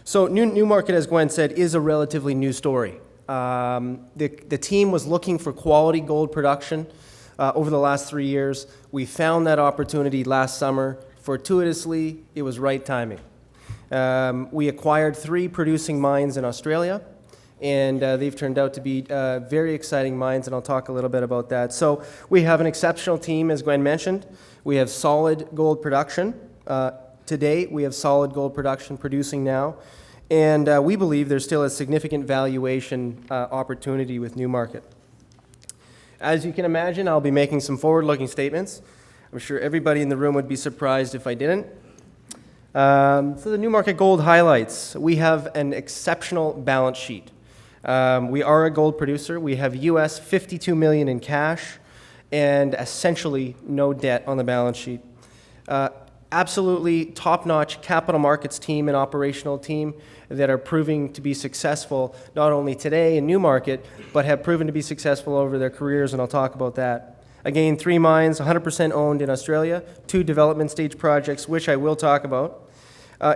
So Newmarket, as Gwen said, is a relatively new story. The team was looking for quality gold production over the last 3 years. We found that opportunity last summer. Fortuitously, it was right timing. We acquired 3 producing mines in Australia, and they've turned out to be very exciting mines, and I'll talk a little bit about that. So we have an exceptional team, as Gwen mentioned. We have solid gold production. To date, we have solid gold production producing now, and we believe there's still a significant valuation opportunity with Newmarket. As you can imagine, I'll be making some forward-looking statements. I'm sure everybody in the room would be surprised if I didn't. So the Newmarket Gold highlights. We have an exceptional balance sheet. We are a gold producer. We have US $52 million in cash and essentially no debt on the balance sheet. Absolutely top-notch capital markets team and operational team that are proving to be successful not only today in Newmarket, but have proven to be successful over their careers, and I'll talk about that. Again, 3 mines, 100% owned in Australia, 2 development stage projects, which I will talk about.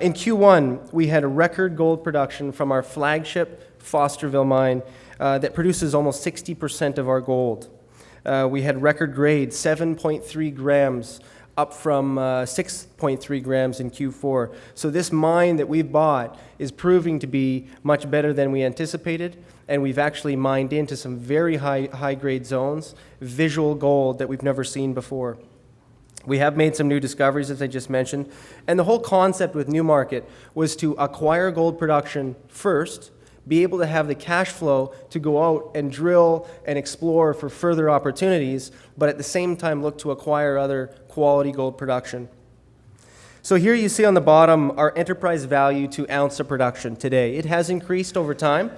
In Q1, we had a record gold production from our flagship Fosterville mine that produces almost 60% of our gold. We had record grade, 7.3 grams, up from 6.3 grams in Q4. So this mine that we've bought is proving to be much better than we anticipated, and we've actually mined into some very high-grade zones, visual gold that we've never seen before. We have made some new discoveries, as I just mentioned, and the whole concept with Newmarket was to acquire gold production first, be able to have the cash flow to go out and drill and explore for further opportunities, but at the same time look to acquire other quality gold production. So here you see on the bottom our enterprise value to ounce of production today. It has increased over time,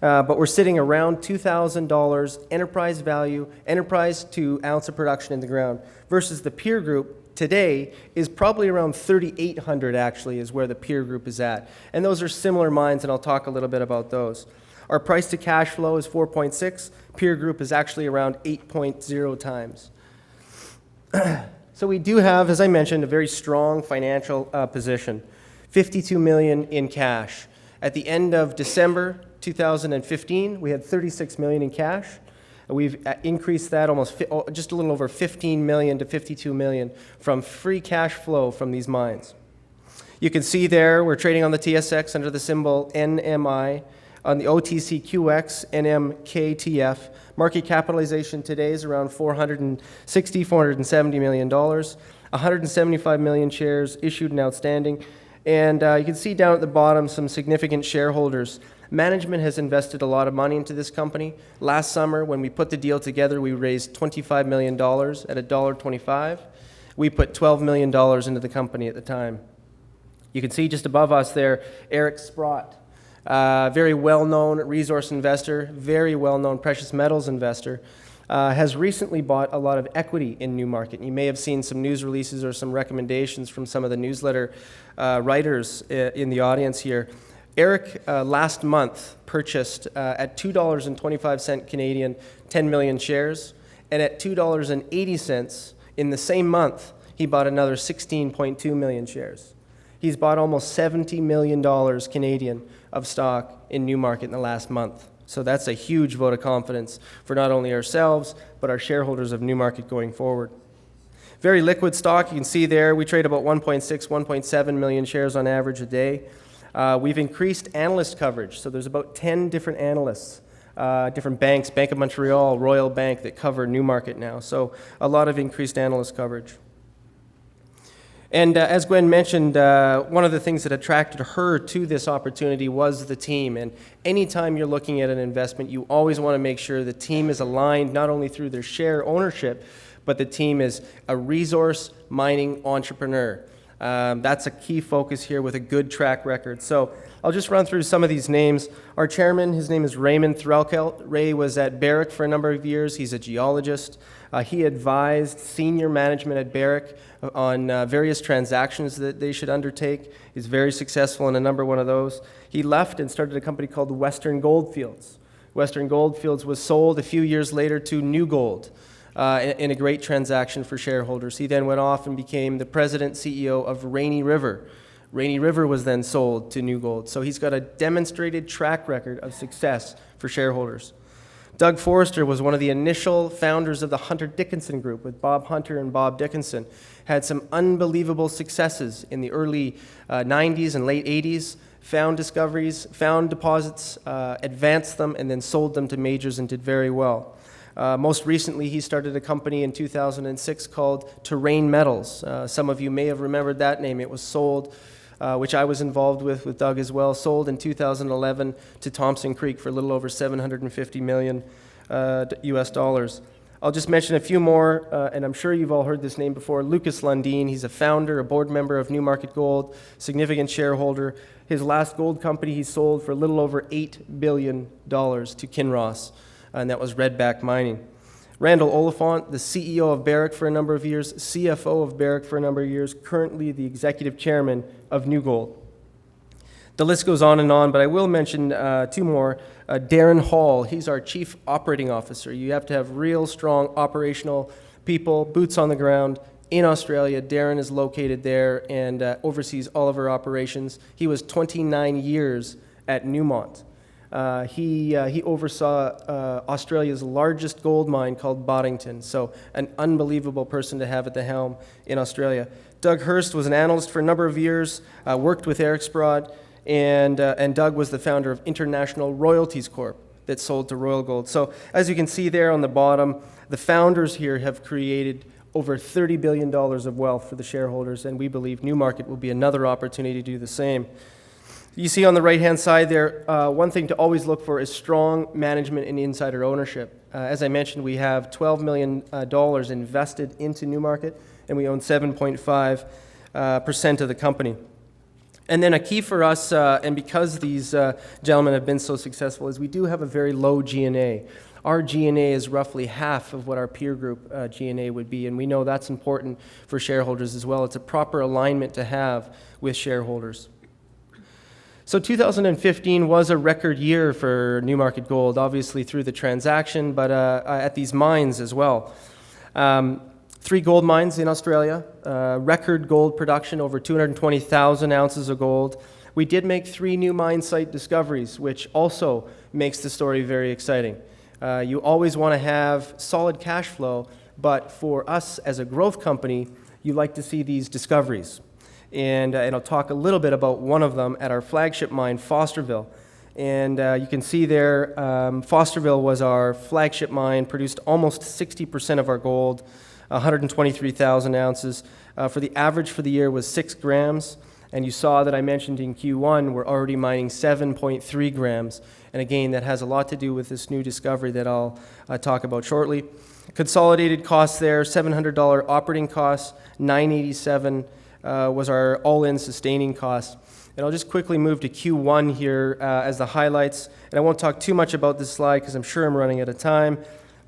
but we're sitting around $2,000 enterprise value, enterprise to ounce of production in the ground, versus the peer group today is probably around 3,800 actually is where the peer group is at. And those are similar mines, and I'll talk a little bit about those. Our price to cash flow is 4.6. Peer group is actually around 8.0 times. So we do have, as I mentioned, a very strong financial position. $52 million in cash. At the end of December 2015, we had $36 million in cash. We've increased that just a little over $15 million to $52 million from free cash flow from these mines. You can see there we're trading on the TSX under the symbol NMI, on the OTCQX, NMKTF. Market capitalization today is around $470 million, 175 million shares issued and outstanding. And you can see down at the bottom some significant shareholders. Management has invested a lot of money into this company. Last summer, when we put the deal together, we raised $25 million at $1.25. We put $12 million into the company at the time. You can see just above us there, Eric Sprott, very well-known resource investor, very well-known precious metals investor, has recently bought a lot of equity in Newmarket. You may have seen some news releases or some recommendations from some of the newsletter writers in the audience here. Eric last month purchased at $2.25 Canadian 10 million shares, and at $2.80 in the same month, he bought another 16.2 million shares. He's bought almost $70 million Canadian of stock in Newmarket in the last month. So that's a huge vote of confidence for not only ourselves, but our shareholders of Newmarket going forward. Very liquid stock. You can see there we trade about 1.6, 1.7 million shares on average a day. We've increased analyst coverage. So there's about 10 different analysts, different banks, Bank of Montreal, Royal Bank, that cover Newmarket now. So a lot of increased analyst coverage. And as Gwen mentioned, one of the things that attracted her to this opportunity was the team. And anytime you're looking at an investment, you always want to make sure the team is aligned not only through their share ownership, but the team is a resource mining entrepreneur. That's a key focus here with a good track record. So I'll just run through some of these names. Our chairman, his name is Raymond Threlkeld. Ray was at Barrick for a number of years. He's a geologist. He advised senior management at Barrick on various transactions that they should undertake. He's very successful in a number one of those. He left and started a company called Western Goldfields. Western Goldfields was sold a few years later to New Gold in a great transaction for shareholders. He then went off and became the president CEO of Rainy River, Rainy River was then sold to New Gold. So he's got a demonstrated track record of success for shareholders. Doug Forrester was one of the initial founders of the Hunter Dickinson Group with Bob Hunter and Bob Dickinson. Had some unbelievable successes in the early 90s and late 80s, found discoveries, found deposits, advanced them, and then sold them to majors and did very well. Most recently, he started a company in 2006 called Terrain Metals. Some of you may have remembered that name. It was sold, which I was involved with Doug as well, sold in 2011 to Thompson Creek for a little over $750 million US dollars. I'll just mention a few more, and I'm sure you've all heard this name before. Lucas Lundin, he's a founder, a board member of Newmarket Gold, significant shareholder. His last gold company he sold for a little over $8 billion to Kinross, and that was Redback Mining. Randall Oliphant, the CEO of Barrick for a number of years, CFO of Barrick for a number of years, currently the executive chairman of New Gold. The list goes on, but I will mention two more. Darren Hall, he's our chief operating officer. You have to have real strong operational people, boots on the ground in Australia. Darren is located there and oversees all of our operations. He was 29 years at Newmont. He oversaw Australia's largest gold mine called Boddington, so an unbelievable person to have at the helm in Australia. Doug Hurst was an analyst for a number of years, worked with Eric Sprott, and Doug was the founder of International Royalties Corp that sold to Royal Gold. So as you can see there on the bottom, the founders here have created over $30 billion of wealth for the shareholders, and we believe Newmarket will be another opportunity to do the same. You see on the right-hand side there, one thing to always look for is strong management and insider ownership. As I mentioned, we have $12 million invested into Newmarket, and we own 7.5% of the company. And then a key for us, and because these gentlemen have been so successful, is we do have a very low G&A. Our G&A is roughly half of what our peer group G&A would be, and we know that's important for shareholders as well. It's a proper alignment to have with shareholders. So 2015 was a record year for Newmarket Gold, obviously through the transaction, but at these mines as well. 3 gold mines in Australia, record gold production, over 220,000 ounces of gold. We did make 3 new mine site discoveries, which also makes the story very exciting. You always want to have solid cash flow, but for us as a growth company, you like to see these discoveries. And I'll talk a little bit about one of them at our flagship mine, Fosterville. And you can see there, Fosterville was our flagship mine, produced almost 60% of our gold, 123,000 ounces. For the average for the year was 6 grams. And you saw that I mentioned in Q1, we're already mining 7.3 grams. And again, that has a lot to do with this new discovery that I'll talk about shortly. Consolidated costs there, $700 operating costs, $987 was our all-in sustaining cost. And I'll just quickly move to Q1 here as the highlights. And I won't talk too much about this slide because I'm sure I'm running out of time.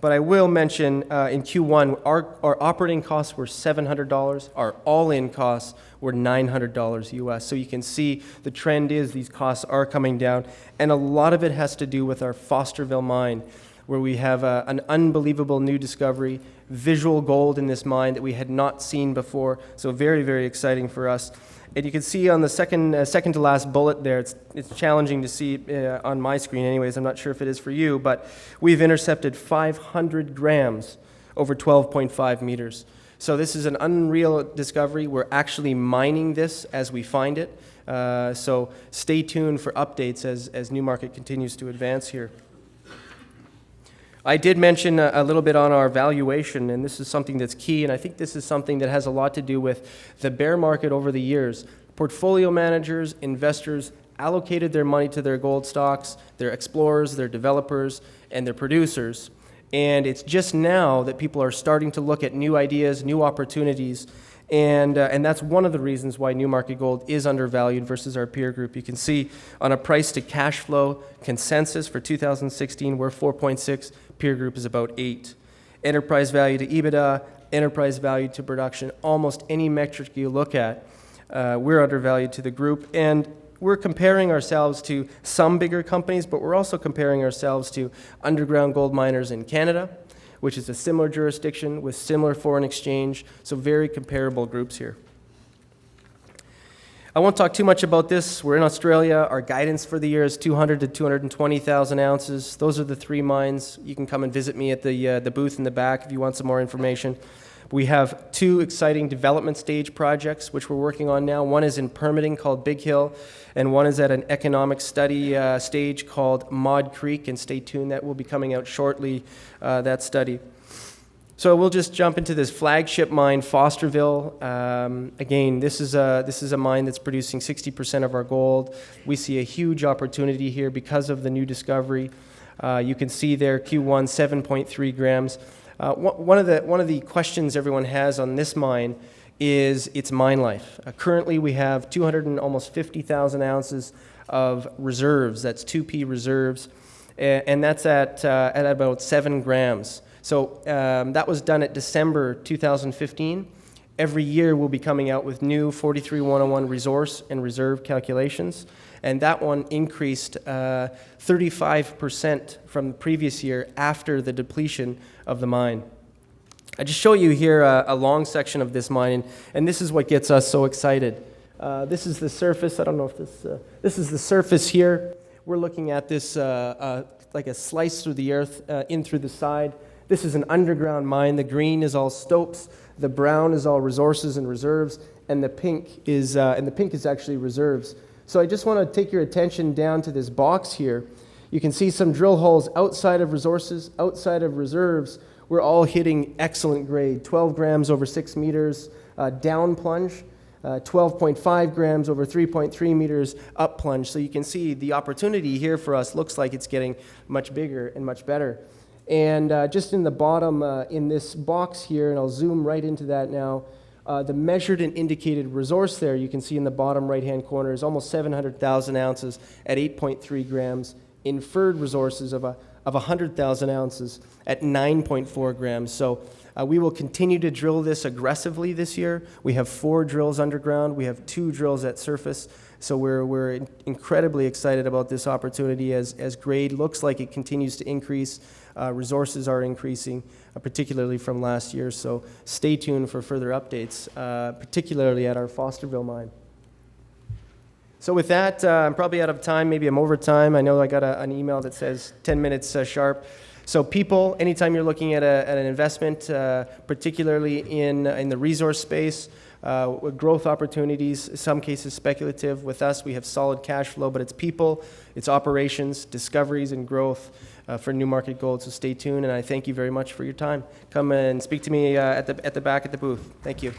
But I will mention in Q1, our operating costs were $700. Our all-in costs were $900 US. So you can see the trend is these costs are coming down. And a lot of it has to do with our Fosterville mine, where we have an unbelievable new discovery, visual gold in this mine that we had not seen before. So very, very exciting for us. And you can see on the second to last bullet there, it's challenging to see on my screen anyways. I'm not sure if it is for you, but we've intercepted 500 grams over 12.5 meters. So this is an unreal discovery. We're actually mining this as we find it. So stay tuned for updates as Newmarket continues to advance here. I did mention a little bit on our valuation, and this is something that's key, and I think this is something that has a lot to do with the bear market over the years. Portfolio managers, investors allocated their money to their gold stocks, their explorers, their developers, and their producers. And it's just now that people are starting to look at new ideas, new opportunities, and that's one of the reasons why Newmarket Gold is undervalued versus our peer group. You can see on a price to cash flow consensus for 2016, we're 4.6, peer group is about 8. Enterprise value to EBITDA, enterprise value to production, almost any metric you look at, we're undervalued to the group. And we're comparing ourselves to some bigger companies, but we're also comparing ourselves to underground gold miners in Canada, which is a similar jurisdiction with similar foreign exchange, so very comparable groups here. I won't talk too much about this. We're in Australia. Our guidance for the year is 200 to 220,000 ounces. Those are the three mines. You can come and visit me at the booth in the back if you want some more information. We have two exciting development stage projects, which we're working on now. One is in permitting called Big Hill, and one is at an economic study stage called Mod Creek, and stay tuned, that will be coming out shortly, that study. So we'll just jump into this flagship mine, Fosterville. Again, this is a mine that's producing 60% of our gold. We see a huge opportunity here because of the new discovery. You can see there Q1 7.3 grams. One of the questions everyone has on this mine is its mine life. Currently, we have 250,000 ounces of reserves. That's 2P reserves, and that's at about 7 grams. So that was done at December 2015. Every year we'll be coming out with new 43-101 resource and reserve calculations, and that one increased 35% from the previous year after the depletion of the mine. I just show you here a long section of this mine, and this is what gets us so excited. This is the surface. I don't know if this is the surface here. We're looking at this like a slice through the earth, in through the side. This is an underground mine. The green is all stopes, the brown is all resources and reserves, and the pink is actually reserves. So I just want to take your attention down to this box here. You can see some drill holes outside of resources, outside of reserves. We're all hitting excellent grade, 12 grams over 6 meters down plunge, 12.5 grams over 3.3 meters up plunge. So you can see the opportunity here for us looks like it's getting much bigger and much better. And just in the bottom, in this box here, and I'll zoom right into that now, the measured and indicated resource there, you can see in the bottom right-hand corner, is almost 700,000 ounces at 8.3 grams. Inferred resources of 100,000 ounces at 9.4 grams. So we will continue to drill this aggressively this year. We have 4 drills underground. We have 2 drills at surface. So we're incredibly excited about this opportunity as grade looks like it continues to increase. Resources are increasing, particularly from last year. So stay tuned for further updates, particularly at our Fosterville mine. So with that, I'm probably out of time. Maybe I'm over time. I know I got an email that says 10 minutes sharp. So people, anytime you're looking at an investment, particularly in the resource space, with growth opportunities, in some cases speculative. With us, we have solid cash flow, but it's people, it's operations, discoveries, and growth for Newmarket Gold. So stay tuned, and I thank you very much for your time. Come and speak to me at the back at the booth. Thank you.